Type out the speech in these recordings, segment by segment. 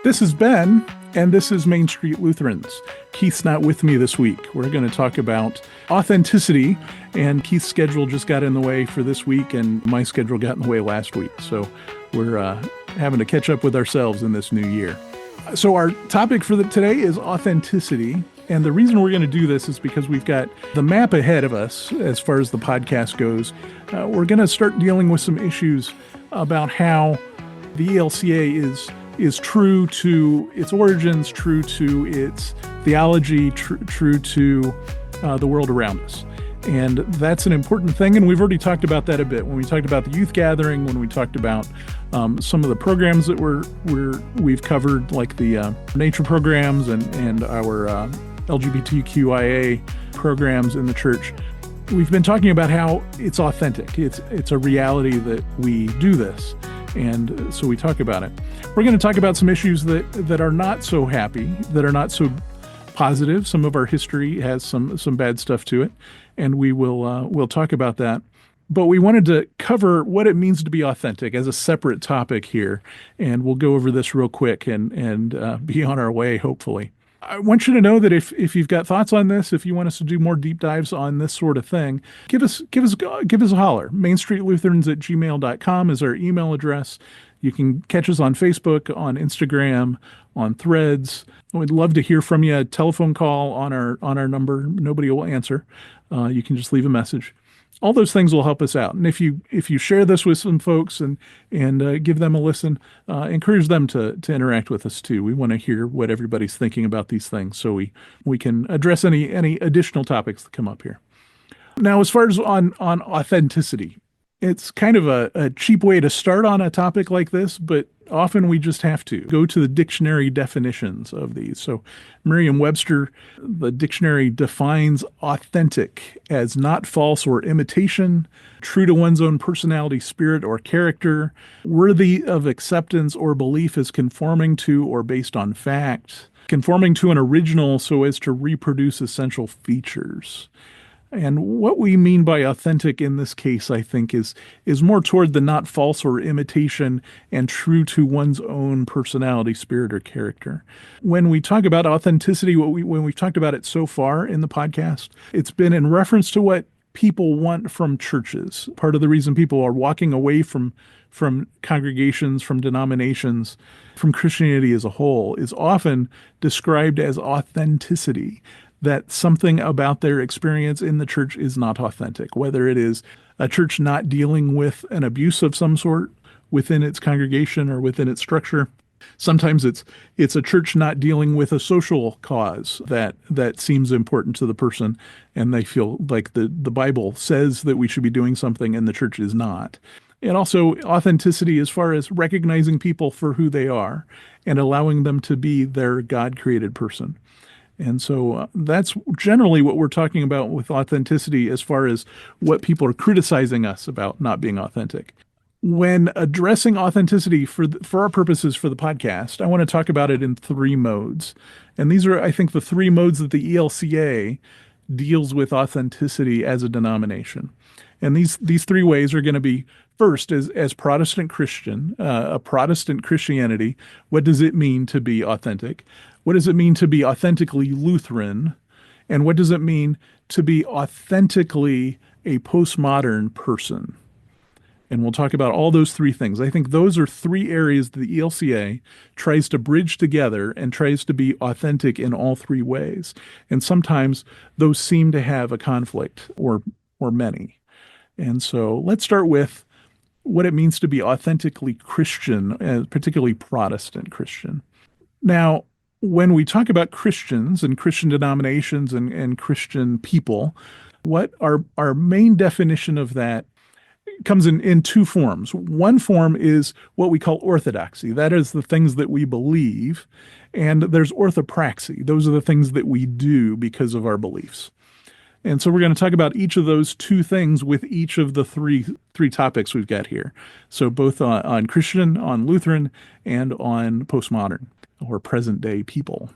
This is Ben, and this is Main Street Lutherans. Keith's not with me this week. We're going to talk about authenticity, and Keith's schedule just got in the way for this week, and my schedule got in the way last week. So we're having to catch up with ourselves in this new year. So our topic for today is authenticity. And the reason we're going to do this is because we've got the map ahead of us as far as the podcast goes. We're going to start dealing with some issues about how the ELCA is true to its origins, true to its theology, true to the world around us. And that's an important thing, and we've already talked about that a bit when we talked about the youth gathering, when we talked about some of the programs that we've covered, like the nature programs and our LGBTQIA programs in the church. We've been talking about how it's authentic. It's a reality that we do this, and so we talk about it. We're going to talk about some issues that are not so happy, that are not so positive. Some of our history has some bad stuff to it, and we'll talk about that. But we wanted to cover what it means to be authentic as a separate topic here, and we'll go over this real quick and be on our way, hopefully. I want you to know that if you've got thoughts on this, if you want us to do more deep dives on this sort of thing, give us a holler. MainStreetLutherans@gmail.com is our email address. You can catch us on Facebook, on Instagram, on Threads. We'd love to hear from you. A telephone call on our number. Nobody will answer. You can just leave a message. All those things will help us out. And if you share this with some folks and give them a listen, encourage them to interact with us too. We want to hear what everybody's thinking about these things so we can address any additional topics that come up here. Now, as far as on authenticity, it's kind of a cheap way to start on a topic like this, but often we just have to go to the dictionary definitions of these. So Merriam-Webster, the dictionary defines authentic as not false or imitation, true to one's own personality, spirit, or character, worthy of acceptance or belief as conforming to or based on fact, conforming to an original so as to reproduce essential features. And what we mean by authentic in this case, I think, is more toward the not false or imitation and true to one's own personality, spirit, or character. When we talk about authenticity, when we've talked about it so far in the podcast, it's been in reference to what people want from churches. Part of the reason people are walking away from congregations, from denominations, from Christianity as a whole is often described as authenticity. That something about their experience in the church is not authentic, whether it is a church not dealing with an abuse of some sort within its congregation or within its structure. Sometimes it's a church not dealing with a social cause that seems important to the person, and they feel like the Bible says that we should be doing something and the church is not. And also authenticity as far as recognizing people for who they are and allowing them to be their God-created person. And so that's generally what we're talking about with authenticity as far as what people are criticizing us about not being authentic. When addressing authenticity for our purposes for the podcast, I want to talk about it in three modes. And these are, I think, the three modes that the ELCA deals with authenticity as a denomination. And these three ways are going to be, first, as Protestant Christian, a Protestant Christianity, what does it mean to be authentic? What does it mean to be authentically Lutheran? And what does it mean to be authentically a postmodern person? And we'll talk about all those three things. I think those are three areas that the ELCA tries to bridge together and tries to be authentic in all three ways. And sometimes those seem to have a conflict or many. And so let's start with what it means to be authentically Christian, particularly Protestant Christian. Now, when we talk about Christians and Christian denominations and Christian people, what our main definition of that comes in two forms. One form is what we call orthodoxy. That is the things that we believe. And there's orthopraxy. Those are the things that we do because of our beliefs. And so we're going to talk about each of those two things with each of the three topics we've got here. So both on Christian, on Lutheran, and on postmodern or present day people.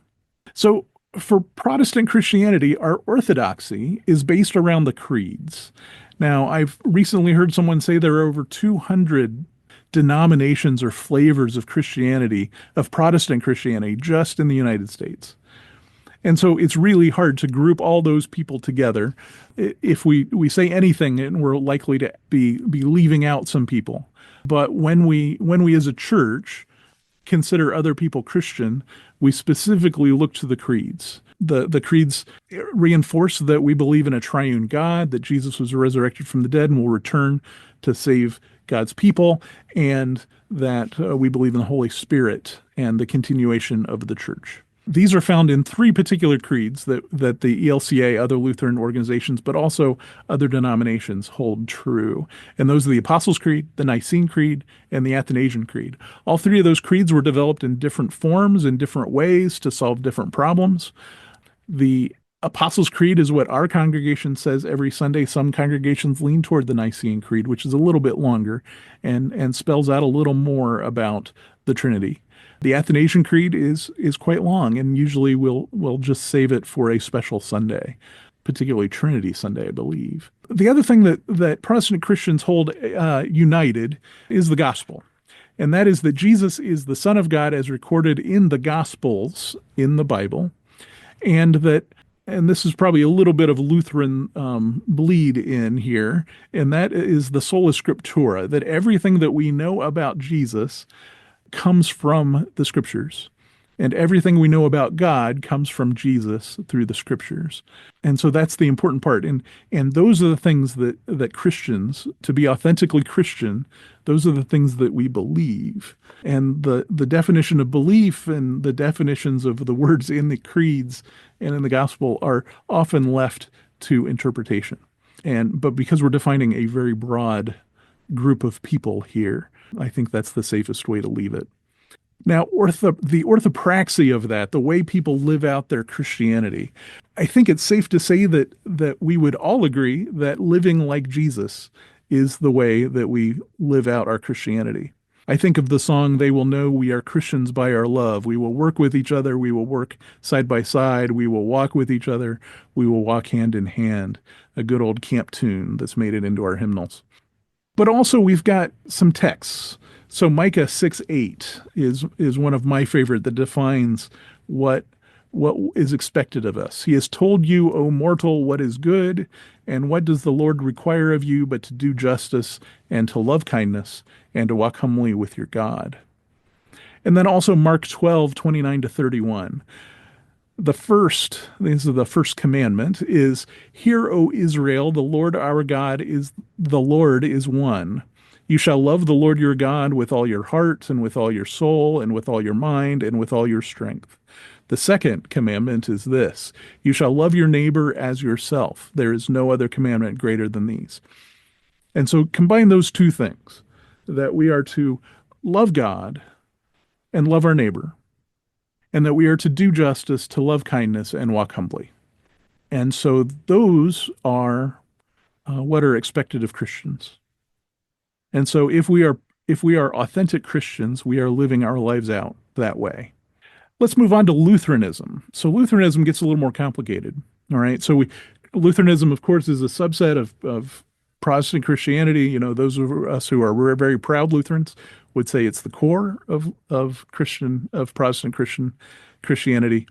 So for Protestant Christianity, our orthodoxy is based around the creeds. Now, I've recently heard someone say there are over 200 denominations or flavors of Christianity, of Protestant Christianity, just in the United States. And so it's really hard to group all those people together. If we say anything, and we're likely to be leaving out some people. But when we as a church consider other people Christian, we specifically look to the creeds. The creeds reinforce that we believe in a triune God, that Jesus was resurrected from the dead and will return to save God's people, and that we believe in the Holy Spirit and the continuation of the church. These are found in three particular creeds that the ELCA, other Lutheran organizations, but also other denominations hold true. And those are the Apostles' Creed, the Nicene Creed, and the Athanasian Creed. All three of those creeds were developed in different forms, in different ways to solve different problems. The Apostles' Creed is what our congregation says every Sunday. Some congregations lean toward the Nicene Creed, which is a little bit longer and spells out a little more about the Trinity. The Athanasian Creed is quite long, and usually we'll just save it for a special Sunday, particularly Trinity Sunday, I believe. The other thing that Protestant Christians hold united is the gospel, and that is that Jesus is the Son of God as recorded in the Gospels in the Bible, and this is probably a little bit of Lutheran bleed in here, and that is the sola scriptura, that everything that we know about Jesus comes from the scriptures, and everything we know about God comes from Jesus through the scriptures. And so that's the important part. And those are the things that Christians, to be authentically Christian, those are the things that we believe. And the definition of belief and the definitions of the words in the creeds and in the gospel are often left to interpretation. But because we're defining a very broad group of people here, I think that's the safest way to leave it. Now, the orthopraxy of that, the way people live out their Christianity, I think it's safe to say that we would all agree that living like Jesus is the way that we live out our Christianity. I think of the song, "They will know we are Christians by our love. We will work with each other. We will work side by side. We will walk with each other. We will walk hand in hand." A good old camp tune that's made it into our hymnals. But also we've got some texts. So Micah 6:8 is one of my favorite that defines what is expected of us. "He has told you, O mortal, what is good, and what does the Lord require of you but to do justice and to love kindness and to walk humbly with your God." And then also Mark 12:29-31. This is the first commandment, is, "Hear, O Israel, the Lord our God is one. You shall love the Lord your God with all your heart and with all your soul and with all your mind and with all your strength." The second commandment is this: "You shall love your neighbor as yourself. There is no other commandment greater than these." And so combine those two things, that we are to love God and love our neighbor, and that we are to do justice, to love kindness, and walk humbly. And so those are what are expected of Christians. And so if we are authentic Christians, we are living our lives out that way. Let's move on to Lutheranism. So Lutheranism gets a little more complicated. All right. So Lutheranism, of course, is a subset of Protestant Christianity. You know, those of us who are very proud Lutherans would say it's the core of Protestant Christianity.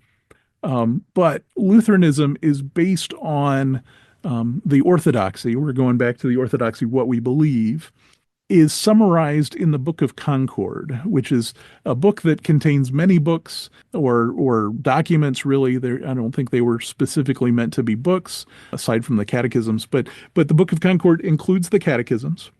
But Lutheranism is based on the orthodoxy. We're going back to the orthodoxy, what we believe, is summarized in the Book of Concord, which is a book that contains many books or documents, really. I don't think they were specifically meant to be books, aside from the catechisms, but the Book of Concord includes the catechisms.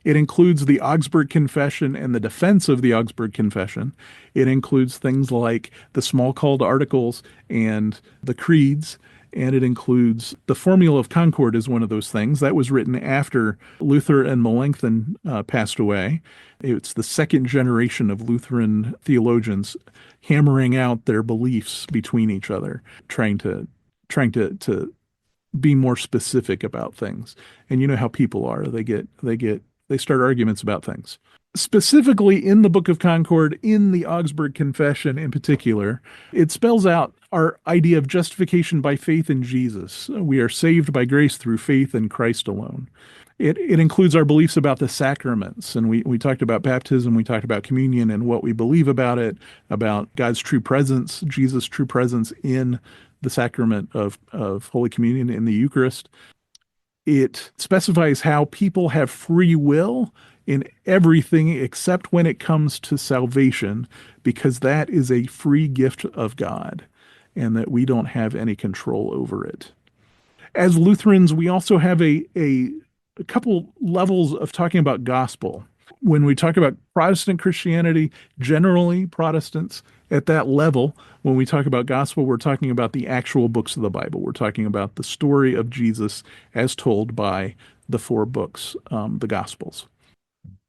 It includes the Augsburg Confession and the defense of the Augsburg Confession. It includes things like the small called articles and the creeds. And it includes the Formula of Concord is one of those things. That was written after Luther and Melanchthon passed away. It's the second generation of Lutheran theologians hammering out their beliefs between each other, trying to be more specific about things. And you know how people are. They start arguments about things. Specifically in the Book of Concord, in the Augsburg Confession in particular, it spells out our idea of justification by faith in Jesus. We are saved by grace through faith in Christ alone. It includes our beliefs about the sacraments. And we talked about baptism, we talked about communion and what we believe about it, about God's true presence, Jesus' true presence in the sacrament of Holy Communion in the Eucharist. It specifies how people have free will in everything except when it comes to salvation, because that is a free gift of God and that we don't have any control over it. As Lutherans, we also have a couple levels of talking about gospel. When we talk about Protestant Christianity, generally Protestants at that level, when we talk about gospel, we're talking about the actual books of the Bible. We're talking about the story of Jesus as told by the four books, the Gospels.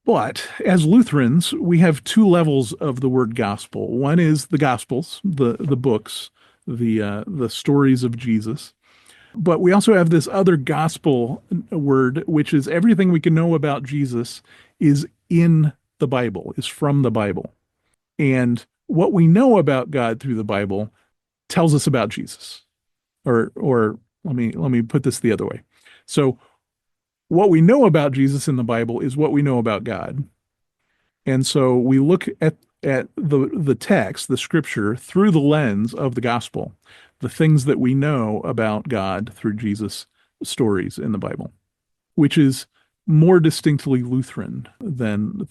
But as Lutherans, we have two levels of the word gospel. One is the Gospels, the books, the stories of Jesus. But we also have this other gospel word, which is everything we can know about Jesus is in the Bible, is from the Bible. And what we know about God through the Bible tells us about Jesus. Or let me put this the other way. So what we know about Jesus in the Bible is what we know about God. And so we look at the text, the scripture, through the lens of the gospel, the things that we know about God through Jesus' stories in the Bible, which is more distinctly Lutheran than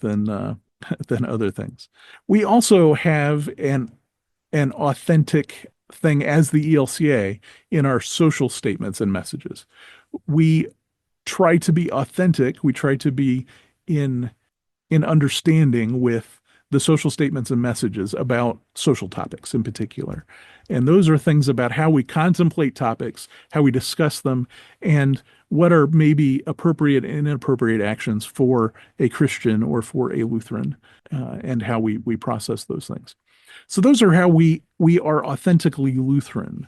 other things. We also have an authentic thing as the ELCA in our social statements and messages. We try to be authentic. We try to be in understanding with the social statements and messages about social topics in particular. And those are things about how we contemplate topics, how we discuss them, and what are maybe appropriate and inappropriate actions for a Christian or for a Lutheran, and how we process those things. So those are how we are authentically Lutheran.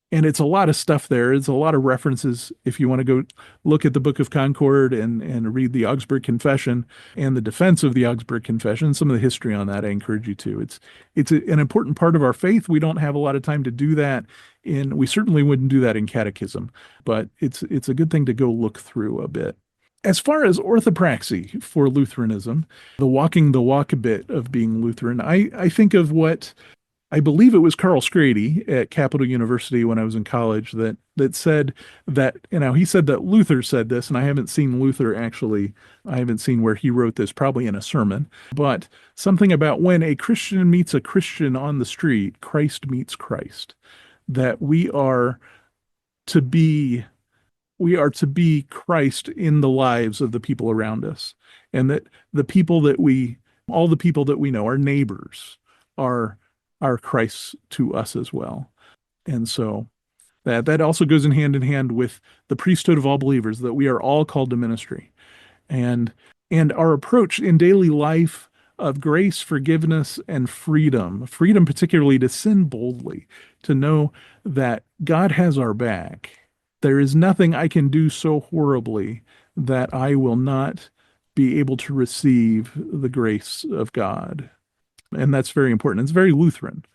And it's a lot of stuff there. It's a lot of references. If you want to go look at the Book of Concord and read the Augsburg Confession and the defense of the Augsburg Confession, some of the history on that, I encourage you to. It's an important part of our faith. We don't have a lot of time to do that we certainly wouldn't do that in catechism, but it's a good thing to go look through a bit. As far as orthopraxy for Lutheranism, the walking the walk bit of being Lutheran, I think of what I believe it was Carl Scrady at Capital University when I was in college that said that, he said that Luther said this, and I haven't seen where he wrote this, probably in a sermon, but something about when a Christian meets a Christian on the street, Christ meets Christ, that we are to be Christ in the lives of the people around us, and that all the people that we know, our neighbors, are Christ to us as well. And so that also goes in hand with the priesthood of all believers, that we are all called to ministry. And our approach in daily life of grace, forgiveness, and freedom particularly to sin boldly, to know that God has our back. There is nothing I can do so horribly that I will not be able to receive the grace of God. And that's very important. It's very Lutheran.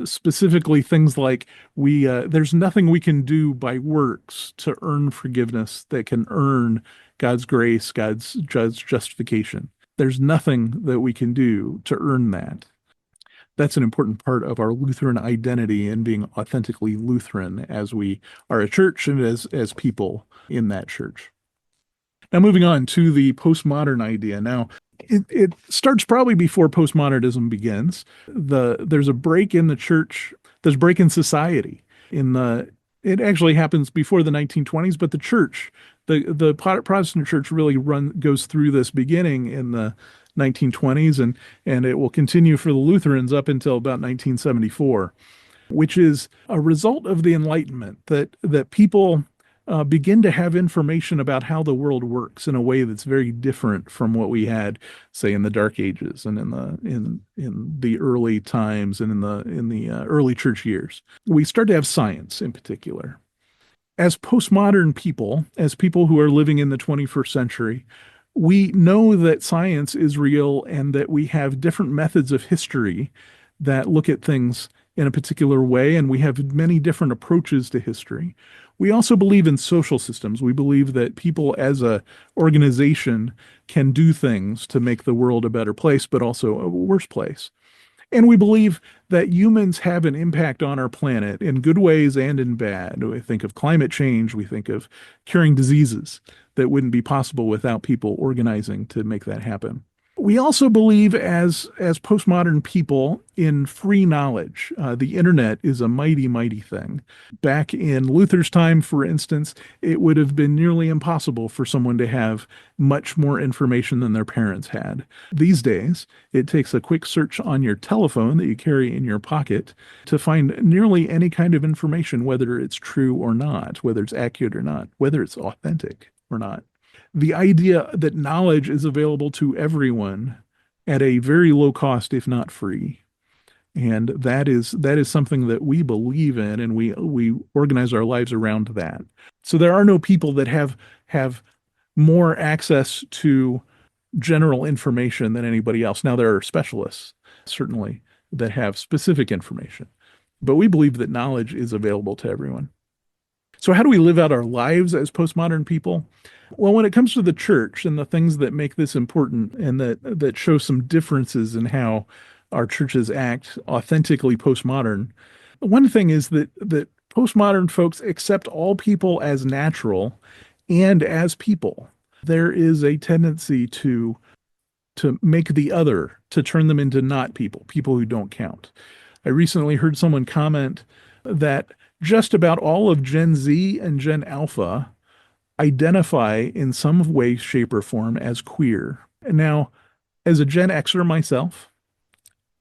Specifically, things like there's nothing we can do by works to earn forgiveness that can earn God's grace, God's justification. There's nothing that we can do to earn that. That's an important part of our Lutheran identity and being authentically Lutheran as we are a church and as people in that church. Now, moving on to the postmodern idea. Now, it starts probably before postmodernism begins. There's a break in the church. There's a break in society. It actually happens before the 1920s, but the church, the Protestant church, really goes through this beginning in the 1920s, and it will continue for the Lutherans up until about 1974, which is a result of the Enlightenment, that people begin to have information about how the world works in a way that's very different from what we had, say, in the Dark Ages and in the early times and in the early church years. We start to have science in particular. As postmodern people, as people who are living in the 21st century, we know that science is real and that we have different methods of history that look at things in a particular way, and we have many different approaches to history. We also believe in social systems. We believe that people as a organization can do things to make the world a better place, but also a worse place. And we believe that humans have an impact on our planet in good ways and in bad. We think of climate change, we think of curing diseases that wouldn't be possible without people organizing to make that happen. We also believe as postmodern people in free knowledge. The internet is a mighty, mighty thing. Back in Luther's time, for instance, it would have been nearly impossible for someone to have much more information than their parents had. These days, it takes a quick search on your telephone that you carry in your pocket to find nearly any kind of information, whether it's true or not, whether it's accurate or not, whether it's authentic or not. The idea that knowledge is available to everyone at a very low cost, if not free. And that is something that we believe in, and we organize our lives around that. So there are no people that have more access to general information than anybody else. Now there are specialists, certainly, that have specific information. But we believe that knowledge is available to everyone. So how do we live out our lives as postmodern people? Well, when it comes to the church and the things that make this important and that show some differences in how our churches act authentically postmodern, one thing is that postmodern folks accept all people as natural and as people. There is a tendency to make the other, to turn them into not people, people who don't count. I recently heard someone comment that just about all of Gen Z and Gen Alpha identify in some way, shape, or form as queer. And now, as a Gen Xer myself,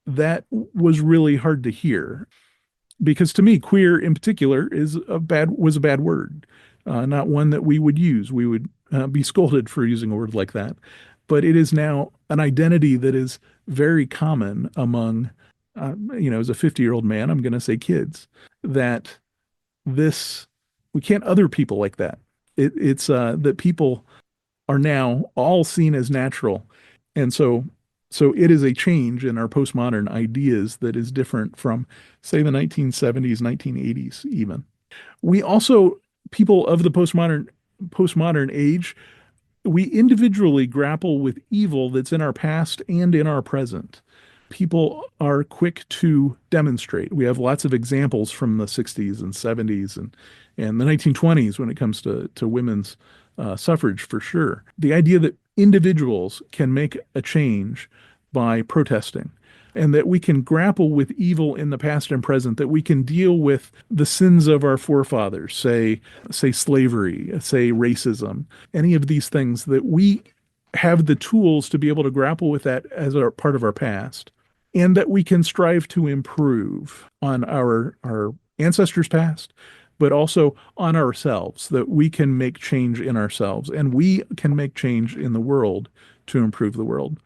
that was really hard to hear because to me, queer in particular was a bad word, not one that we would use. We would be scolded for using a word like that. But it is now an identity that is very common among, as a 50-year-old man, I'm going to say kids, that we can't other people like that. It's that people are now all seen as natural. And so it is a change in our postmodern ideas that is different from, say, the 1970s, 1980s even. We also, people of the postmodern age, we individually grapple with evil that's in our past and in our present. People are quick to demonstrate. We have lots of examples from the 60s and 70s and the 1920s when it comes to women's suffrage, for sure. The idea that individuals can make a change by protesting and that we can grapple with evil in the past and present, that we can deal with the sins of our forefathers, say slavery, say racism, any of these things, that we have the tools to be able to grapple with that as a part of our past, and that we can strive to improve on our ancestors' past, but also on ourselves, that we can make change in ourselves and we can make change in the world to improve the world.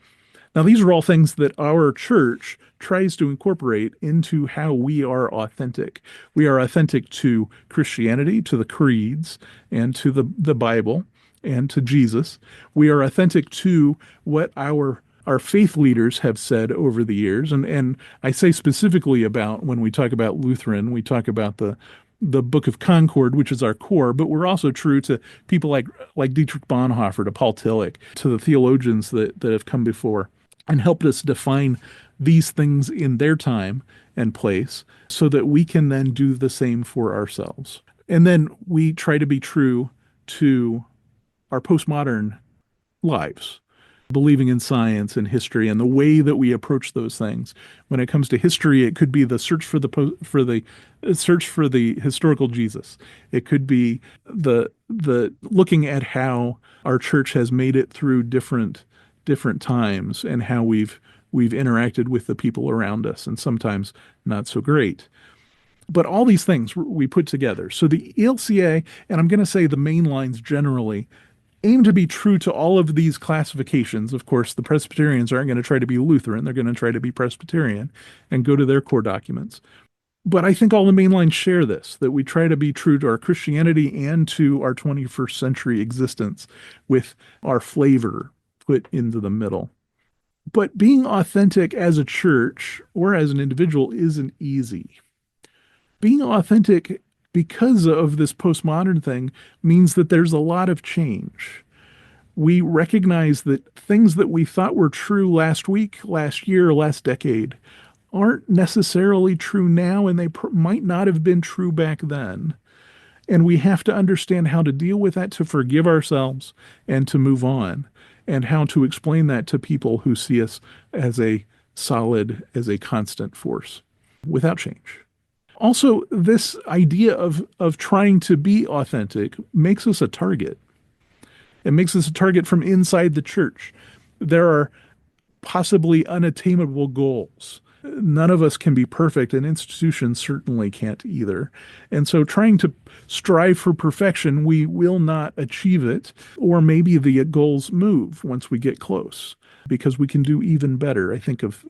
Now, these are all things that our church tries to incorporate into how we are authentic. We are authentic to Christianity, to the creeds, and to the Bible, and to Jesus. We are authentic to what our faith leaders have said over the years. And I say specifically about when we talk about Lutheran, we talk about the Book of Concord, which is our core, but we're also true to people like Dietrich Bonhoeffer, to Paul Tillich, to the theologians that have come before and helped us define these things in their time and place so that we can then do the same for ourselves. And then we try to be true to our postmodern lives, believing in science and history and the way that we approach those things. When it comes to history, it could be the search for the search for the historical Jesus. It could be the looking at how our church has made it through different times and how we've interacted with the people around us, and sometimes not so great. But all these things we put together. So the ELCA, and I'm going to say the main lines generally, aim to be true to all of these classifications. Of course, the Presbyterians aren't going to try to be Lutheran. They're going to try to be Presbyterian and go to their core documents. But I think all the main lines share this, that we try to be true to our Christianity and to our 21st century existence with our flavor put into the middle. But being authentic as a church or as an individual isn't easy. Being authentic because of this postmodern thing, means that there's a lot of change. We recognize that things that we thought were true last week, last year, last decade aren't necessarily true now, and they might not have been true back then. And we have to understand how to deal with that, to forgive ourselves and to move on, and how to explain that to people who see us as a solid, as a constant force without change. Also, this idea of trying to be authentic makes us a target. It makes us a target from inside the church. There are possibly unattainable goals. None of us can be perfect, and institutions certainly can't either. And so trying to strive for perfection, we will not achieve it, or maybe the goals move once we get close, because we can do even better. I think of,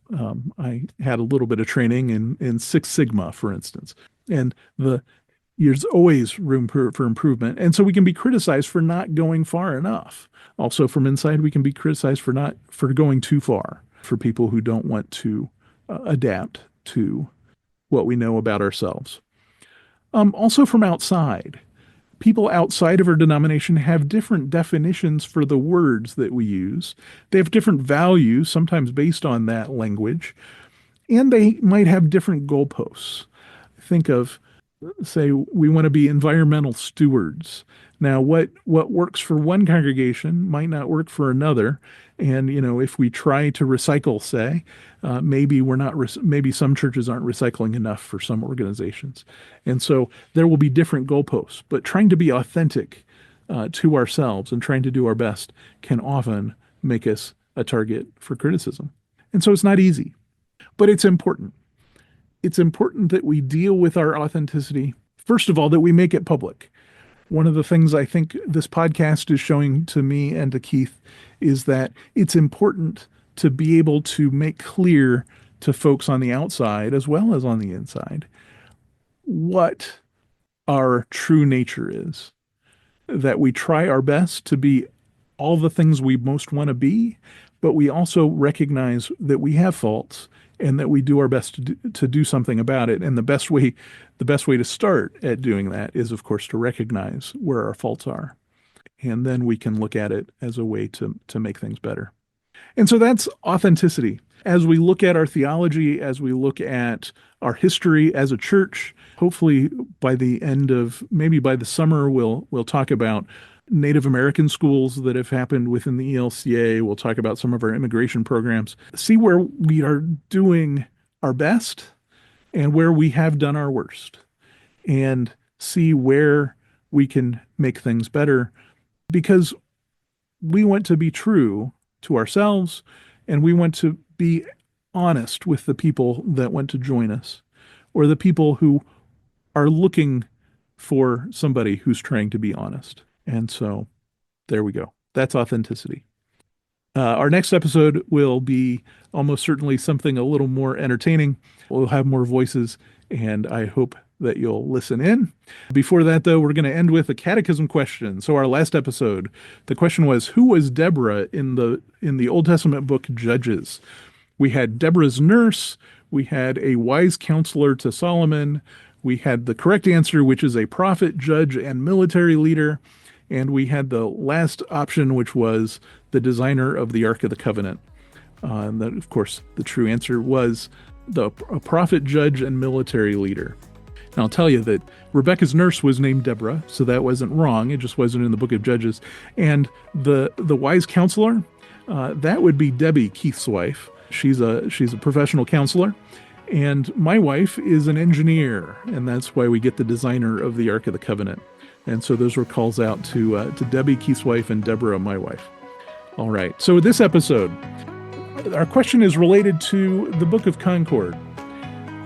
I had a little bit of training in Six Sigma, for instance, and there's always room for improvement. And so we can be criticized for not going far enough. Also, from inside, we can be criticized for going too far, for people who don't want to adapt to what we know about ourselves. Also from outside, people outside of our denomination have different definitions for the words that we use. They have different values, sometimes based on that language, and they might have different goalposts. Think of, say, we want to be environmental stewards. Now, what works for one congregation might not work for another. And, if we try to recycle, say, maybe some churches aren't recycling enough for some organizations. And so there will be different goalposts. But trying to be authentic to ourselves and trying to do our best can often make us a target for criticism. And so it's not easy, but it's important. It's important that we deal with our authenticity. First of all, that we make it public. One of the things I think this podcast is showing to me and to Keith is that it's important to be able to make clear to folks on the outside as well as on the inside what our true nature is. That we try our best to be all the things we most want to be, but we also recognize that we have faults and that we do our best to do something about it. And the best way to start at doing that is, of course, to recognize where our faults are. And then we can look at it as a way to make things better. And so that's authenticity. As we look at our theology, as we look at our history as a church, hopefully by the summer, we'll talk about Native American schools that have happened within the ELCA. We'll talk about some of our immigration programs, see where we are doing our best and where we have done our worst, and see where we can make things better, because we want to be true to ourselves and we want to be honest with the people that want to join us, or the people who are looking for somebody who's trying to be honest. And so there we go. That's authenticity. Our next episode will be almost certainly something a little more entertaining. We'll have more voices, and I hope that you'll listen in. Before that, though, we're going to end with a catechism question. So our last episode, the question was, who was Deborah in the Old Testament book Judges? We had Deborah's nurse. We had a wise counselor to Solomon. We had the correct answer, which is a prophet, judge, and military leader. And we had the last option, which was the designer of the Ark of the Covenant. And that, of course, the true answer was a prophet, judge, and military leader. And I'll tell you that Rebecca's nurse was named Deborah, so that wasn't wrong. It just wasn't in the book of Judges. And the wise counselor, that would be Debbie, Keith's wife. She's a professional counselor. And my wife is an engineer, and that's why we get the designer of the Ark of the Covenant. And so those were calls out to Debbie, Keith's wife, and Deborah, my wife. All right. So this episode, our question is related to the Book of Concord.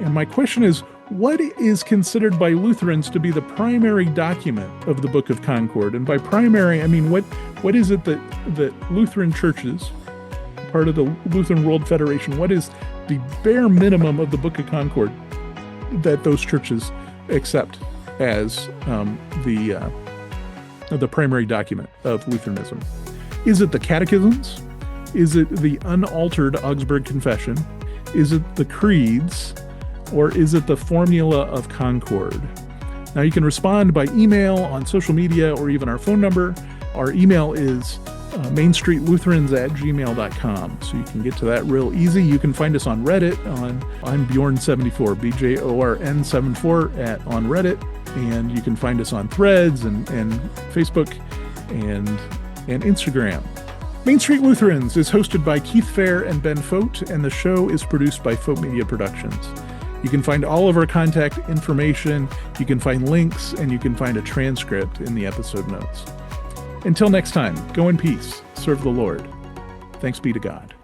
And my question is, what is considered by Lutherans to be the primary document of the Book of Concord? And by primary, I mean, what is it that Lutheran churches, part of the Lutheran World Federation, what is the bare minimum of the Book of Concord that those churches accept as the primary document of Lutheranism? Is it the Catechisms? Is it the Unaltered Augsburg Confession? Is it the Creeds? Or is it the Formula of Concord? Now you can respond by email, on social media, or even our phone number. Our email is mainstreetlutherans@gmail.com. So you can get to that real easy. You can find us on Reddit. I'm Bjorn74, BJORN74 on Reddit. And you can find us on Threads and Facebook and Instagram. Main Street Lutherans is hosted by Keith Fair and Ben Fote, and the show is produced by Fote Media Productions. You can find all of our contact information, you can find links, and you can find a transcript in the episode notes. Until next time, go in peace, serve the Lord. Thanks be to God.